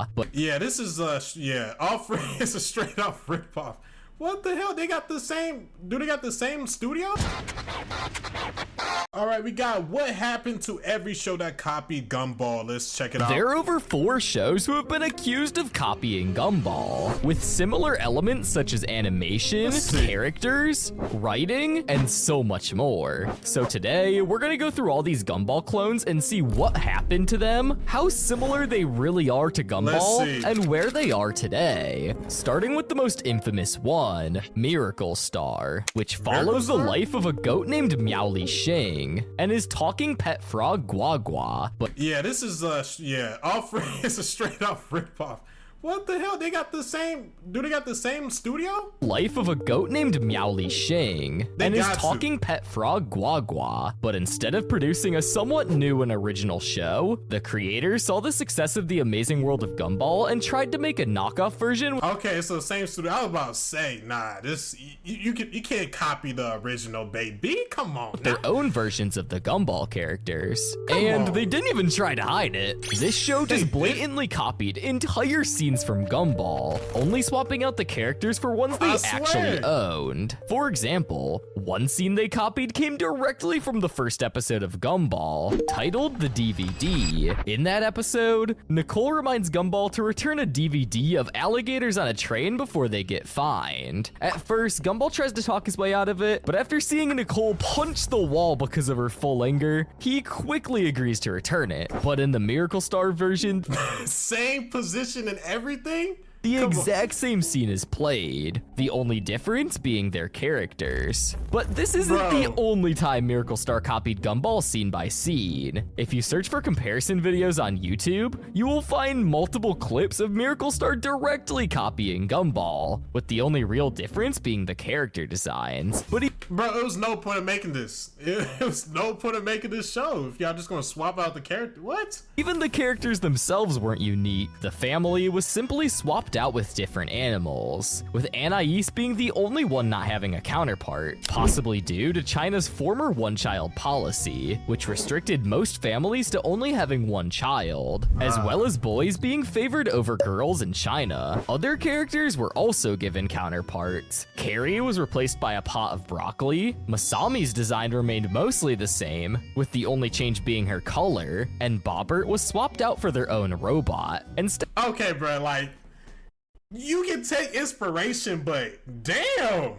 Gwa. But yeah, this is all free. It's a straight up rip off. What the hell? They got the same. Do they got the same studio? All right, we got what happened to every show that copied Gumball. Let's check it out. there are over 4 shows who have been accused of copying Gumball, with similar elements such as animation, characters, writing, and so much more. So today, we're gonna go through all these Gumball clones and see what happened to them, how similar they really are to Gumball, and where they are today. Starting with the most infamous one, Miracle Star, which follows the life of a goat named Meowly Shing and his talking pet frog Gwa Gwa. But yeah, this is all free. It's a straight up rip off. What the hell? They got the same. Do they got the same studio? Life of a goat named Meowly Shing and his talking pet frog Gwa Gwa. But instead of producing a somewhat new and original show, the creators saw the success of The Amazing World of Gumball and tried to make a knockoff version. Okay, so same studio. I was about to say, nah, this you can't copy the original, baby. Come on. Their own versions of the Gumball characters. And they didn't even try to hide it. This show just blatantly copied entire scenes from Gumball, only swapping out the characters for ones they actually owned. For example, one scene they copied came directly from the first episode of Gumball, titled The DVD. In that episode, Nicole reminds Gumball to return a DVD of alligators on a train before they get fined. At first, Gumball tries to talk his way out of it, but after seeing Nicole punch the wall because of her full anger, he quickly agrees to return it. But in the Miracle Star version, same position and everything? The exact same scene is played, the only difference being their characters. But this isn't the only time Miracle Star copied Gumball scene by scene. If you search for comparison videos on YouTube, you will find multiple clips of Miracle Star directly copying Gumball, with the only real difference being the character designs. But bro, it was no point in making this. It was no point in making this show if y'all just gonna swap out the character. What? Even the characters themselves weren't unique. The family was simply swapped out with different animals, with Anais being the only one not having a counterpart, possibly due to China's former one-child policy, which restricted most families to only having one child, as well as boys being favored over girls in China. Other characters were also given counterparts. Carrie was replaced by a pot of broccoli, Masami's design remained mostly the same, with the only change being her color, and Bobbert was swapped out for their own robot. Okay, bro, like, you can take inspiration, but damn,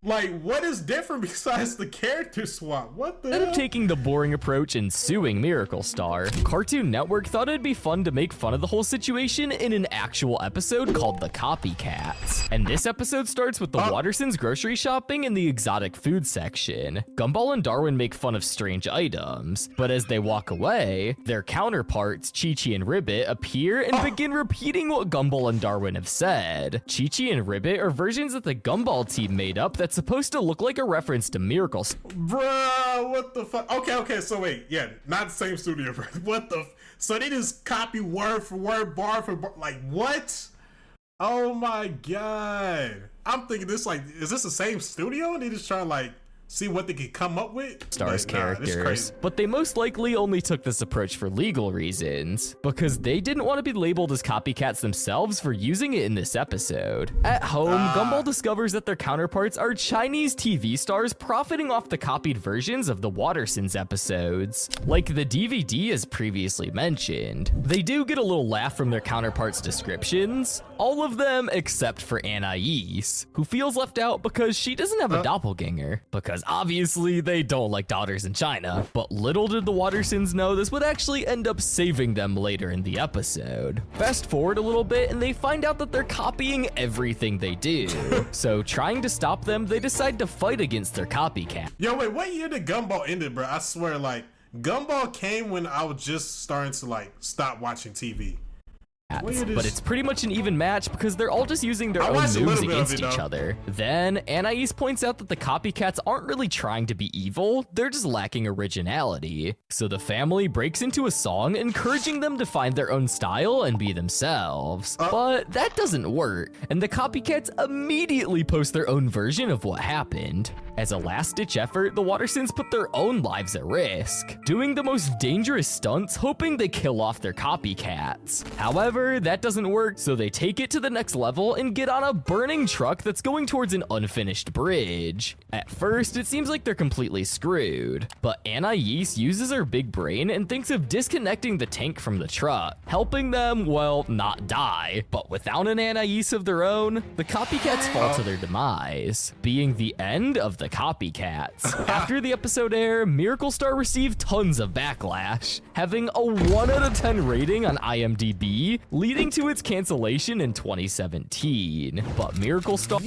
like, what is different besides the character swap? What the hell? Instead of taking the boring approach and suing Miracle Star, Cartoon Network thought it'd be fun to make fun of the whole situation in an actual episode called The Copycats. And this episode starts with the Wattersons grocery shopping in the exotic food section. Gumball and Darwin make fun of strange items, but as they walk away, their counterparts, Chi-Chi and Ribbit, appear and begin repeating what Gumball and Darwin have said. Chi-Chi and Ribbit are versions that the Gumball team made up that's supposed to look like a reference to Miracles. Bruh, what the fuck? Okay, so wait, yeah, not the same studio, bro. What the? So they just copy word for word, bar for bar, like what? Oh my god. I'm thinking this, like, is this the same studio? And they just try to, like, see what they could come up with? Stars characters, but they most likely only took this approach for legal reasons, because they didn't want to be labeled as copycats themselves for using it in this episode. At home, Gumball discovers that their counterparts are Chinese TV stars profiting off the copied versions of the Wattersons episodes. Like the DVD as previously mentioned, they do get a little laugh from their counterparts' descriptions, all of them except for Anais, who feels left out because she doesn't have a doppelganger, because obviously they don't like daughters in China. But little did the Wattersons know this would actually end up saving them later in the episode. Fast forward a little bit and they find out that they're copying everything they do. So trying to stop them, they decide to fight against their copycat. Yo, wait, what year did Gumball ended, bro? I swear, like, Gumball came when I was just starting to, like, stop watching TV. But it's pretty much an even match because they're all just using their own moves against each other. Then Anais points out that the copycats aren't really trying to be evil, they're just lacking originality. So the family breaks into a song encouraging them to find their own style and be themselves. But that doesn't work, and the copycats immediately post their own version of what happened. As a last-ditch effort, the Wattersons put their own lives at risk, doing the most dangerous stunts hoping they kill off their copycats. However, However, that doesn't work, so they take it to the next level and get on a burning truck that's going towards an unfinished bridge. At first, it seems like they're completely screwed, but Anais uses her big brain and thinks of disconnecting the tank from the truck, helping them, well, not die. But without an Anais of their own, the copycats fall to their demise, being the end of the copycats. After the episode aired, Miracle Star received tons of backlash, having a 1 out of 10 rating on IMDb, leading to its cancellation in 2017. But Miracle Star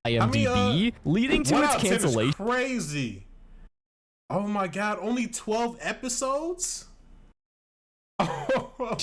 IMDb, leading to its cancellation. Crazy. Oh my god, only 12 episodes?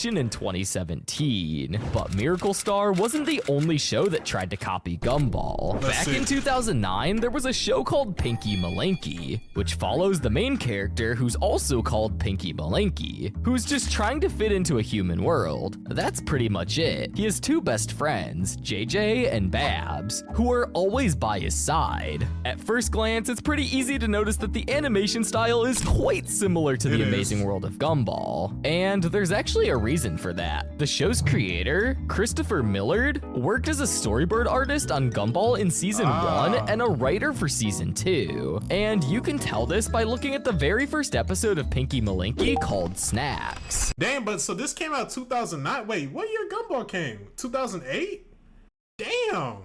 In 2017, but Miracle Star wasn't the only show that tried to copy Gumball. Back in 2009, there was a show called Pinky Malinky, which follows the main character who's also called Pinky Malinky, who's just trying to fit into a human world. That's pretty much it. He has 2 best friends, JJ and Babs, who are always by his side. At first glance, it's pretty easy to notice that the animation style is quite similar to the Amazing World of Gumball, and there's actually a reason for that. The show's creator, Christopher Millard, worked as a storyboard artist on Gumball in season 1 and a writer for season 2. And you can tell this by looking at the very first episode of Pinky Malinky called Snacks. Damn, but so this came out 2009. Wait, what year Gumball came? 2008? Damn.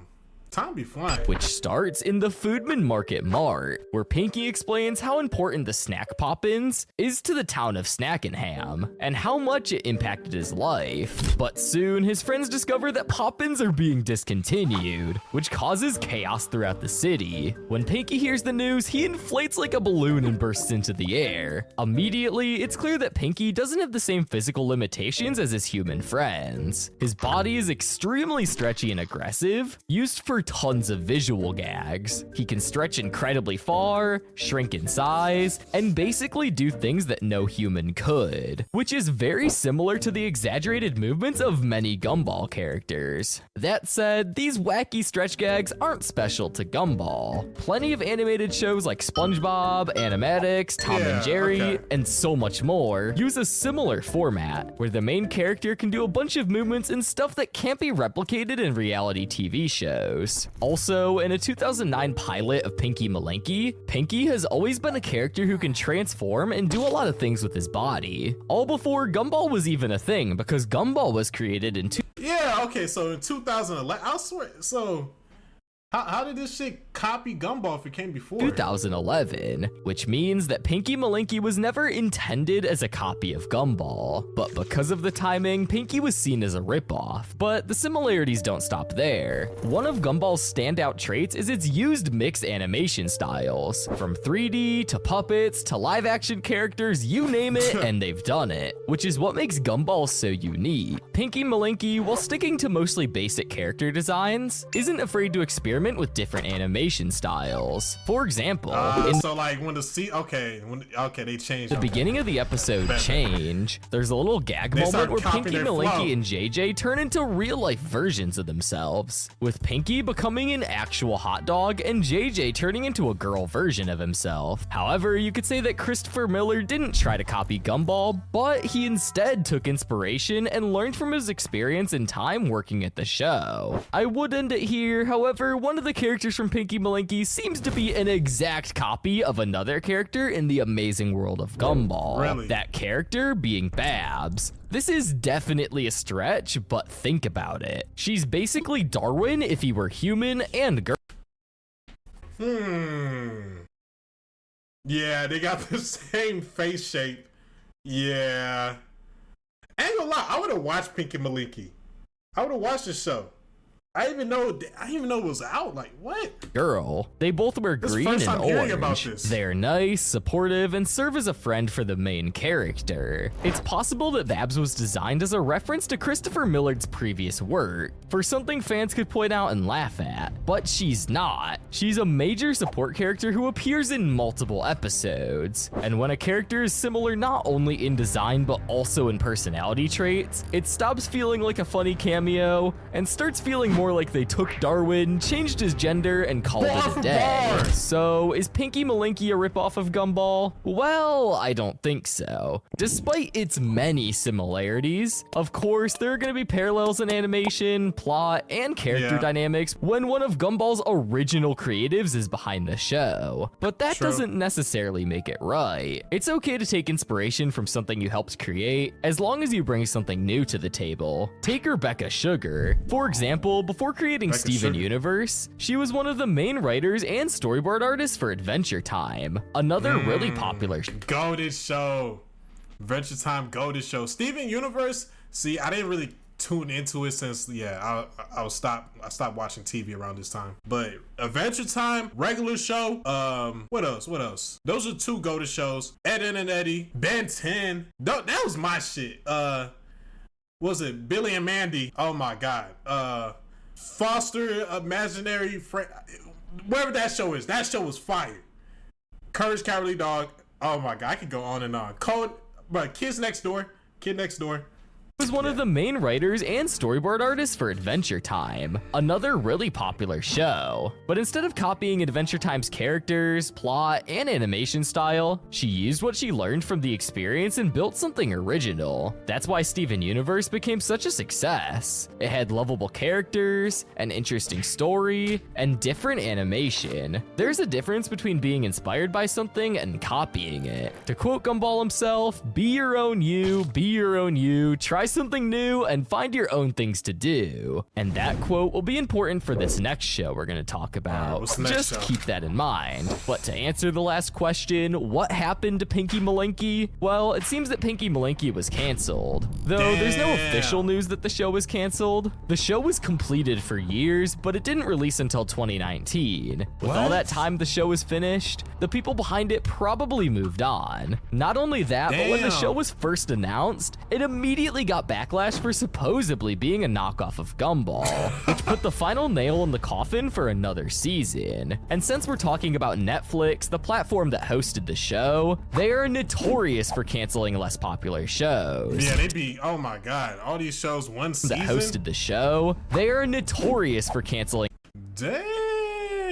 Time be flying. Which starts in the Foodman Market Mart, where Pinky explains how important the snack Poppins is to the town of Snackenham, and how much it impacted his life. But soon, his friends discover that Poppins are being discontinued, which causes chaos throughout the city. When Pinky hears the news, he inflates like a balloon and bursts into the air. Immediately, it's clear that Pinky doesn't have the same physical limitations as his human friends. His body is extremely stretchy and aggressive, used for tons of visual gags. He can stretch incredibly far, shrink in size, and basically do things that no human could, which is very similar to the exaggerated movements of many Gumball characters. That said, these wacky stretch gags aren't special to Gumball. Plenty of animated shows like SpongeBob, Animatics, Tom and Jerry, and so much more use a similar format, where the main character can do a bunch of movements and stuff that can't be replicated in reality TV shows. Also, in a 2009 pilot of Pinky Malinky, Pinky has always been a character who can transform and do a lot of things with his body. All before Gumball was even a thing, because Gumball was created in so in 2011, I swear, so how did this shit copy Gumball if it came before? 2011, which means that Pinky Malinky was never intended as a copy of Gumball. But because of the timing, Pinky was seen as a ripoff. But the similarities don't stop there. One of Gumball's standout traits is its used mixed animation styles. From 3D to puppets to live action characters, you name it, and they've done it. Which is what makes Gumball so unique. Pinky Malinky, while sticking to mostly basic character designs, isn't afraid to experiment with different animation styles. For example, so like when they changed the beginning of the episode Change, there's a little gag moment where Pinky, Malinky, and JJ turn into real-life versions of themselves, with Pinky becoming an actual hot dog and JJ turning into a girl version of himself. However, you could say that Christopher Miller didn't try to copy Gumball, but he instead took inspiration and learned from his experience and time working at the show. I would end it here, however, one of the characters from Pinky Malinky seems to be an exact copy of another character in the Amazing World of Gumball. Really? That character being Babs. This is definitely a stretch, but think about it. She's basically Darwin if he were human and girl. Yeah, they got the same face shape. Yeah. I ain't gonna lie, I would have watched Pinky Malinky. I would have watched the show. I didn't even know it was out. Like, what? Girl. They both wear green and orange. About this. They're nice, supportive, and serve as a friend for the main character. It's possible that Babs was designed as a reference to Christopher Millard's previous work, for something fans could point out and laugh at, but she's not. She's a major support character who appears in multiple episodes, and when a character is similar not only in design but also in personality traits, it stops feeling like a funny cameo and starts feeling more like they took Darwin, changed his gender, and called it a day. So is Pinky Malinky a ripoff of Gumball? Well, I don't think so. Despite its many similarities, of course, there are going to be parallels in animation, plot, and character dynamics when one of Gumball's original creatives is behind the show. But that doesn't necessarily make it right. It's okay to take inspiration from something you helped create, as long as you bring something new to the table. Take Rebecca Sugar. For example, before creating Steven Universe, she was one of the main writers and storyboard artists for Adventure Time, another really popular goated show. Adventure Time goated show. Steven Universe, see, I didn't really tune into it since I stopped watching TV around this time. But Adventure Time, regular show, what else? Those are two goated shows. Ed, Edd n Eddy, Ben 10. That was my shit. Was it Billy and Mandy? Oh my god. Foster Imaginary Friend, whatever that show is. That show was fire. Courage Cowardly Dog. Oh my god, I could go on and on. Code, but Kid Next Door. Was one of the main writers and storyboard artists for Adventure Time, another really popular show. But instead of copying Adventure Time's characters, plot, and animation style, she used what she learned from the experience and built something original. That's why Steven Universe became such a success. It had lovable characters, an interesting story, and different animation. There's a difference between being inspired by something and copying it. To quote Gumball himself, be your own you, try something new, and find your own things to do. And that quote will be important for this next show we're going to talk about. Just keep that in mind. But to answer the last question, what happened to Pinky Malinky? Well, it seems that Pinky Malinky was canceled. Though there's no official news that the show was canceled. The show was completed for years, but it didn't release until 2019. With all that time the show was finished, the people behind it probably moved on. Not only that, but when the show was first announced, it immediately got backlash for supposedly being a knockoff of Gumball, which put the final nail in the coffin for another season. And since we're talking about Netflix, the platform that hosted the show, they are notorious for canceling less popular shows. Yeah, they be, oh my god, all these shows one season? That hosted the show, they are notorious for canceling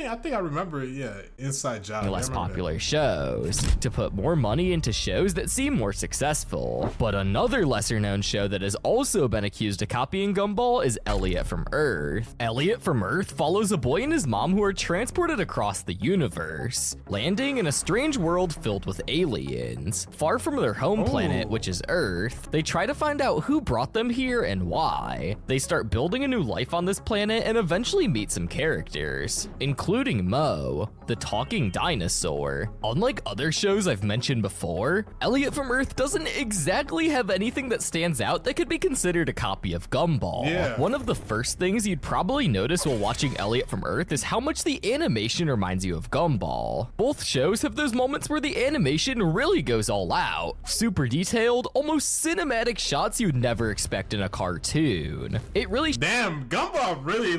I think I remember it, Inside Job. less popular shows to put more money into shows that seem more successful. But another lesser known show that has also been accused of copying Gumball is Elliot from Earth. Elliot from Earth follows a boy and his mom who are transported across the universe, landing in a strange world filled with aliens. Far from their home planet, which is Earth, they try to find out who brought them here and why. They start building a new life on this planet and eventually meet some characters, including Mo, the talking dinosaur. Unlike other shows I've mentioned before, Elliot from Earth doesn't exactly have anything that stands out that could be considered a copy of Gumball. One of the first things you'd probably notice while watching Elliot from Earth is how much the animation reminds you of Gumball. Both shows have those moments where the animation really goes all out. Super detailed, almost cinematic shots you'd never expect in a cartoon. It really Gumball really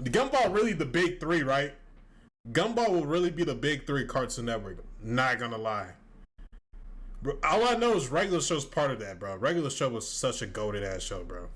the Gumball really the big three, right? Gumball will really be the big three Cartoon Network. Not gonna lie. Bro, all I know is Regular Show's part of that, bro. Regular Show was such a goated ass show, bro.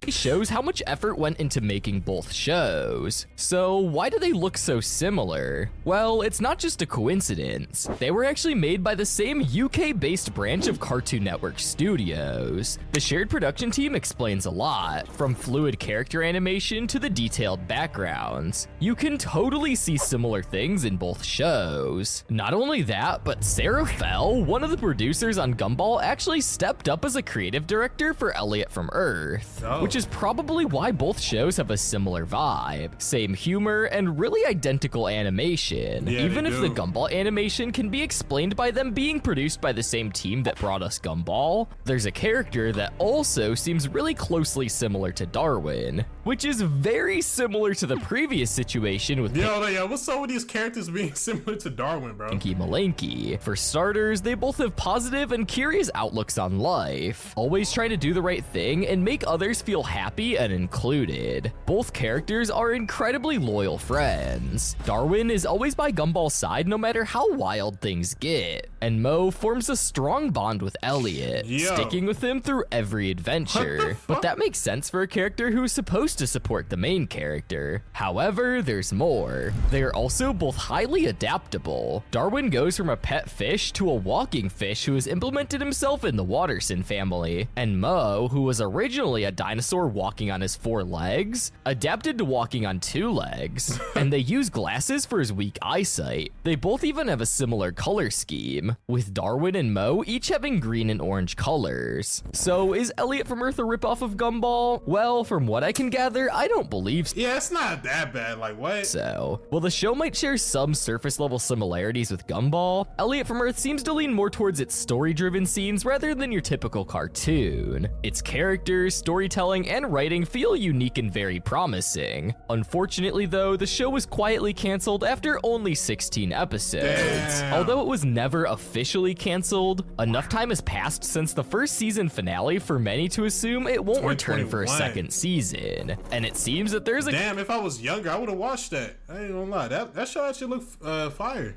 shows how much effort went into making both shows. So why do they look so similar? Well, it's not just a coincidence. They were actually made by the same UK-based branch of Cartoon Network Studios. The shared production team explains a lot, from fluid character animation to the detailed backgrounds. You can totally see similar things in both shows. Not only that, but Sarah Fell, one of the producers on Gumball, actually stepped up as a creative director for Elliot from Earth, which is probably why both shows have a similar vibe. Same humor and really identical animation. Yeah, even if the Gumball animation can be explained by them being produced by the same team that brought us Gumball, there's a character that also seems really closely similar to Darwin. which is very similar to the previous situation with Yo, what's up with these characters being similar to Darwin, bro? Pinky Malinky. For starters, they both have positive and curious outlooks on life, always trying to do the right thing and make others feel happy and included. Both characters are incredibly loyal friends. Darwin is always by Gumball's side no matter how wild things get, and Mo forms a strong bond with Elliot, sticking with him through every adventure. But that makes sense for a character who is supposed to support the main character. However, there's more. They are also both highly adaptable. Darwin goes from a pet fish to a walking fish who has implemented himself in the Watterson family, and Mo, who was originally a dinosaur walking on his 4 legs, adapted to walking on 2 legs, and they use glasses for his weak eyesight. They both even have a similar color scheme, with Darwin and Mo each having green and orange colors. So is Elliot from Earth a ripoff of Gumball? Well, from what I can gather, I don't believe so. Yeah, it's not that bad, like what? So, while the show might share some surface level similarities with Gumball, Elliot from Earth seems to lean more towards its story-driven scenes rather than your typical cartoon. Its characters, storytelling, and writing feel unique and very promising. Unfortunately though, the show was quietly canceled after only 16 episodes. Damn. Although it was never officially canceled, enough time has passed since the first season finale for many to assume it won't return for a 2021. second season. And it seems that there's a Damn, if I was younger, I would have watched that. I ain't gonna lie. That show actually looked fire.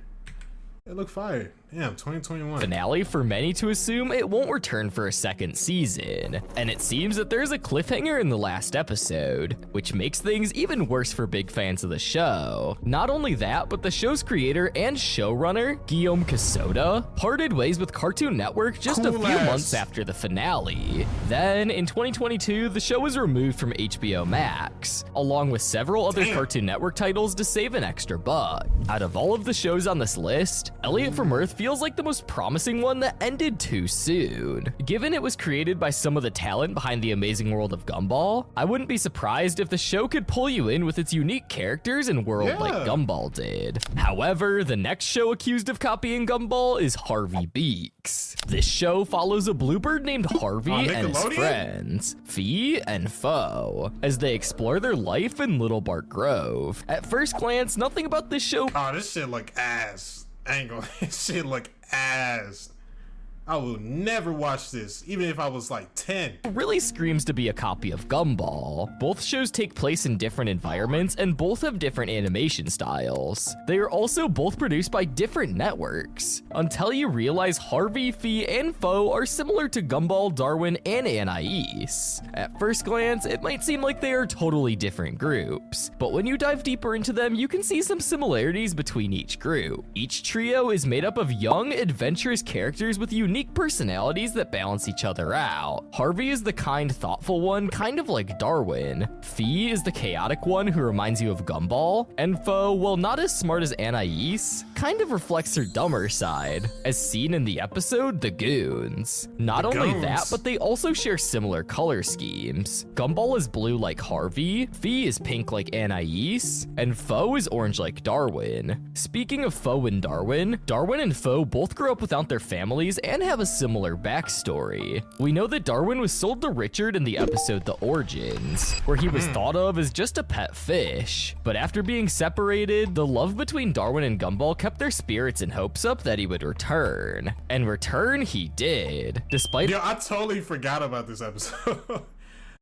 It looked fire. Damn, 2021. finale for many to assume it won't return for a second season, and it seems that there's a cliffhanger in the last episode, which makes things even worse for big fans of the show. Not only that, but the show's creator and showrunner, Guillaume Cassoda, parted ways with Cartoon Network just a few months after the finale. Then, in 2022, the show was removed from HBO Max, along with several other Cartoon Network titles to save an extra buck. Out of all of the shows on this list, Elliot from Earth feels like the most promising one that ended too soon. Given it was created by some of the talent behind the amazing world of Gumball, I wouldn't be surprised if the show could pull you in with its unique characters and world like Gumball did. However, the next show accused of copying Gumball is Harvey Beaks. This show follows a bluebird named Harvey and his friends, Fee and Foe, as they explore their life in Little Bark Grove. At first glance, nothing about this show this shit look ass. Angle. Shit look ass. I will never watch this, even if I was like 10. really screams to be a copy of Gumball. Both shows take place in different environments and both have different animation styles. They are also both produced by different networks, until you realize Harvey, Fee, and Foe are similar to Gumball, Darwin, and Anais. At first glance, it might seem like they are totally different groups, but when you dive deeper into them, you can see some similarities between each group. Each trio is made up of young, adventurous characters with unique personalities that balance each other out. Harvey is the kind, thoughtful one, kind of like Darwin. Fee is the chaotic one who reminds you of Gumball. And Foe, while not as smart as Anais, kind of reflects her dumber side, as seen in the episode The Goons. Not only that, but they also share similar color schemes. Gumball is blue like Harvey, Fee is pink like Anais, and Foe is orange like Darwin. Speaking of Foe and Darwin, Darwin and Foe both grew up without their families and have a similar backstory. We know that Darwin was sold to Richard in the episode The Origins, where he was thought of as just a pet fish. But after being separated, the love between Darwin and Gumball kept their spirits and hopes up that he would return. And return he did, despite— Yo, I totally forgot about this episode.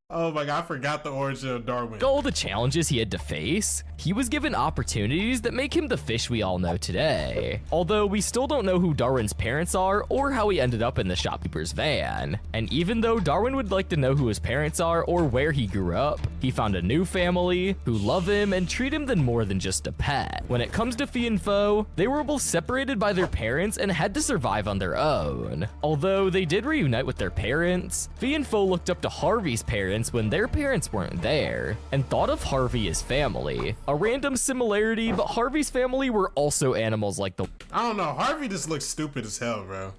Oh my god, I forgot the origin of Darwin. all the challenges he had to face, he was given opportunities that make him the fish we all know today. Although we still don't know who Darwin's parents are or how he ended up in the shopkeeper's van. And even though Darwin would like to know who his parents are or where he grew up, he found a new family who love him and treat him more than just a pet. When it comes to Fee and Foe, they were both separated by their parents and had to survive on their own. Although they did reunite with their parents, Fee and Foe looked up to Harvey's parents when their parents weren't there, and thought of Harvey as family. A random similarity, but Harvey's family were also animals like the— I don't know, Harvey just looks stupid as hell, bro.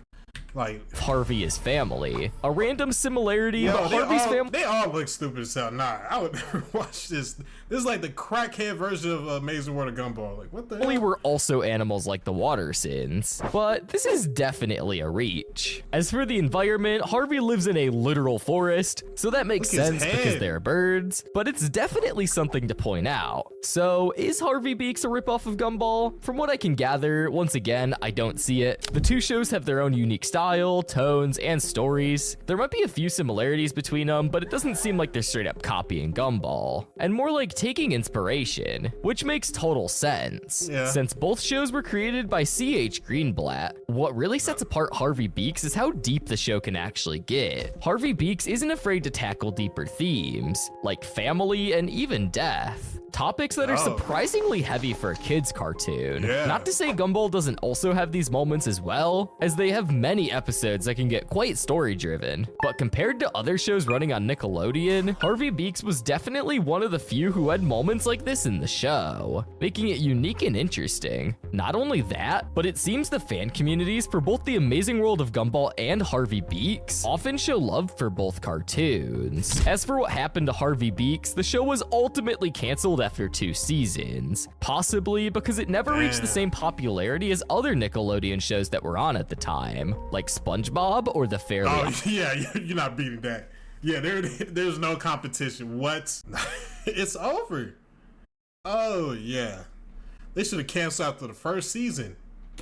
Like Harvey is family. A random similarity, but Harvey's family. They all look stupid as hell. Nah, I would never watch this. This is like the crackhead version of Amazing World of Gumball. Like, what the hell? We were also animals like the Watersons, but this is definitely a reach. As for the environment, Harvey lives in a literal forest, so that makes sense because they're birds, but it's definitely something to point out. So, is Harvey Beaks a ripoff of Gumball? From what I can gather, once again, I don't see it. The two shows have their own unique style, tones, and stories. There might be a few similarities between them, but it doesn't seem like they're straight up copying Gumball, and more like taking inspiration, which makes total sense. Yeah. Since both shows were created by C.H. Greenblatt, what really sets apart Harvey Beaks is how deep the show can actually get. Harvey Beaks isn't afraid to tackle deeper themes, like family and even death. Topics that are surprisingly heavy for a kid's cartoon. Yeah. Not to say Gumball doesn't also have these moments as well, as they have many episodes that can get quite story-driven. But compared to other shows running on Nickelodeon, Harvey Beaks was definitely one of the few who had moments like this in the show, making it unique and interesting. Not only that, but it seems the fan communities for both The Amazing World of Gumball and Harvey Beaks often show love for both cartoons. As for what happened to Harvey Beaks, the show was ultimately canceled after 2 seasons, possibly because it never reached the same popularity as other Nickelodeon shows that were on at the time, like SpongeBob or The Fairly yeah, you're not beating that. Yeah, there's no competition. What? It's over. Oh yeah, they should have canceled after the first season.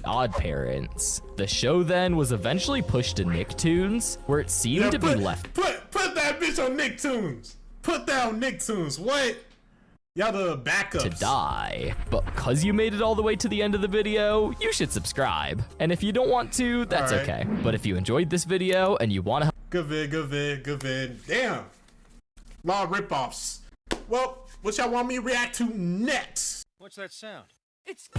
Odd Parents. The show then was eventually pushed to Nicktoons, where it seemed to be left. Put that bitch on Nicktoons. Put that on Nicktoons. What? Y'all the backups. To die. But because you made it all the way to the end of the video, you should subscribe. And if you don't want to, that's okay. But if you enjoyed this video and you want to good vid. Damn. Law ripoffs. Well, what y'all want me to react to next? What's that sound? It's